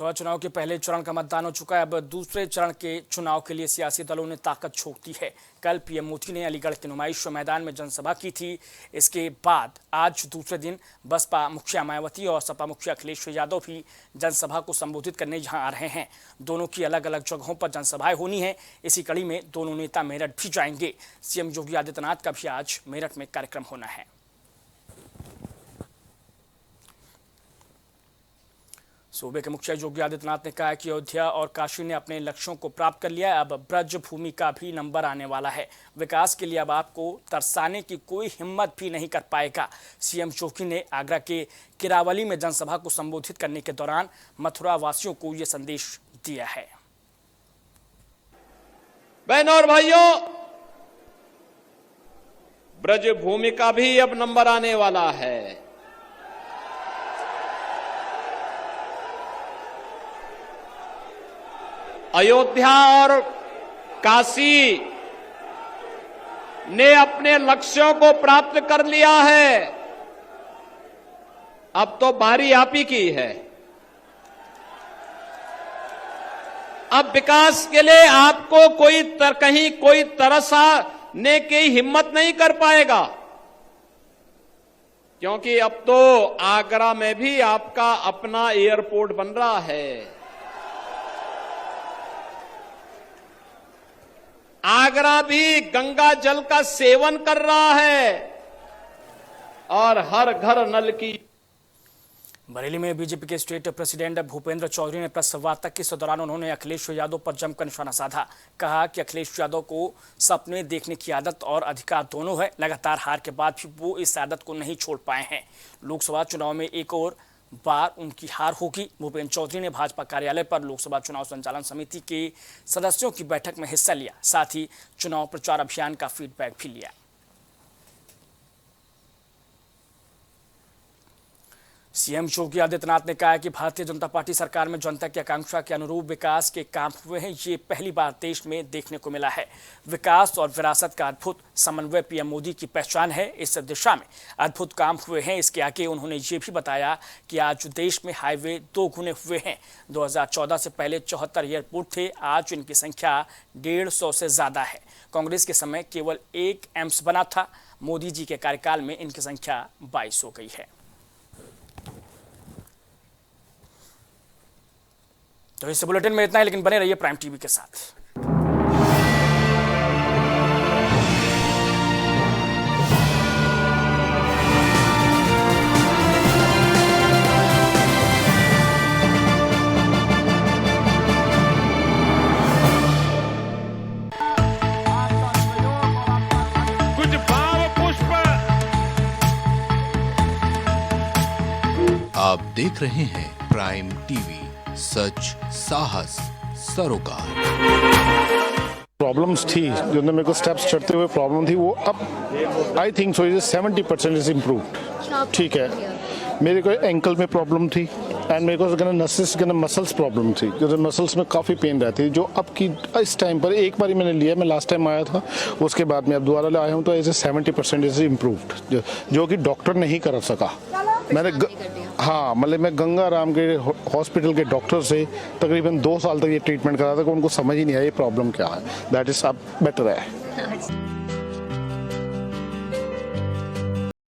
लोकसभा चुनाव के पहले चरण का मतदान हो चुका है। अब दूसरे चरण के चुनाव के लिए सियासी दलों ने ताकत झोंक दी है। कल पीएम मोदी ने अलीगढ़ के नुमाइश मैदान में जनसभा की थी। इसके बाद आज दूसरे दिन बसपा मुखिया मायावती और सपा मुखिया अखिलेश यादव भी जनसभा को संबोधित करने यहां आ रहे हैं। दोनों की अलग अलग जगहों पर जनसभाएं होनी है। इसी कड़ी में दोनों नेता मेरठ भी जाएंगे। सीएम योगी आदित्यनाथ का भी आज मेरठ में कार्यक्रम होना है। सूबे के मुखिया योगी आदित्यनाथ ने कहा कि अयोध्या और काशी ने अपने लक्ष्यों को प्राप्त कर लिया है। अब ब्रज भूमि का भी नंबर आने वाला है। विकास के लिए अब आपको तरसाने की कोई हिम्मत भी नहीं कर पाएगा। सीएम योगी ने आगरा के किरावली में जनसभा को संबोधित करने के दौरान मथुरा वासियों को यह संदेश दिया है। बहनों और भाइयों, ब्रज भूमि का भी अब नंबर आने वाला है। अयोध्या और काशी ने अपने लक्ष्यों को प्राप्त कर लिया है। अब तो बारी आप ही की है। अब विकास के लिए आपको कहीं कोई तरसाने की हिम्मत नहीं कर पाएगा, क्योंकि अब तो आगरा में भी आपका अपना एयरपोर्ट बन रहा है। आगरा भी गंगा जल का सेवन कर रहा है और हर घर नल की। बरेली में बीजेपी के स्टेट प्रेसिडेंट भूपेंद्र चौधरी ने प्रेस वार्ता की। इस दौरान उन्होंने अखिलेश यादव पर जमकर निशाना साधा। कहा कि अखिलेश यादव को सपने देखने की आदत और अधिकार दोनों है। लगातार हार के बाद भी वो इस आदत को नहीं छोड़ पाए हैं। लोकसभा चुनाव में एक और बार उनकी हार होगी। भूपेंद्र चौधरी ने भाजपा कार्यालय पर लोकसभा चुनाव संचालन समिति के सदस्यों की बैठक में हिस्सा लिया। साथ ही चुनाव प्रचार अभियान का फीडबैक भी लिया। सीएम योगी आदित्यनाथ ने कहा कि भारतीय जनता पार्टी सरकार में जनता की आकांक्षा के अनुरूप विकास के काम हुए हैं। ये पहली बार देश में देखने को मिला है। विकास और विरासत का अद्भुत समन्वय पीएम मोदी की पहचान है। इस दिशा में अद्भुत काम हुए हैं। इसके आगे उन्होंने ये भी बताया कि आज देश में हाईवे 2 गुने हुए हैं। 2014 से पहले 74 एयरपोर्ट थे, आज इनकी संख्या 150 से ज्यादा है। कांग्रेस के समय केवल 1 एम्स बना था। मोदी जी के कार्यकाल में इनकी संख्या 22 हो गई है। तो इस बुलेटिन में इतना ही, लेकिन बने रहिए प्राइम टीवी के साथ। कुछ भाव पुष्प। आप देख रहे हैं प्राइम टीवी, सच साहस सरोकार। प्रॉब्लम्स थी जो मेरे को स्टेप्स चढ़ते हुए प्रॉब्लम थी, वो अब I think so 70% is improved. ठीक है, मेरे को एंकल में प्रॉब्लम थी एंड मेरे को नसेस मसल्स प्रॉब्लम थी, जो मसल्स में काफ़ी पेन रहती है, जो अब की इस टाइम पर एक बार मैंने लिया। मैं लास्ट टाइम आया था, उसके बाद मैं अब दोबारा आया हूँ, तो ऐसे 70% इज इम्प्रूव्ड, जो कि डॉक्टर नहीं कर सका। मैंने हाँ, मतलब मैं गंगा राम के हॉस्पिटल के डॉक्टर से तकरीबन 2 साल तक ये ट्रीटमेंट करा था, कि उनको समझ ही नहीं आया ये प्रॉब्लम क्या है। दैट इज अब बेटर है।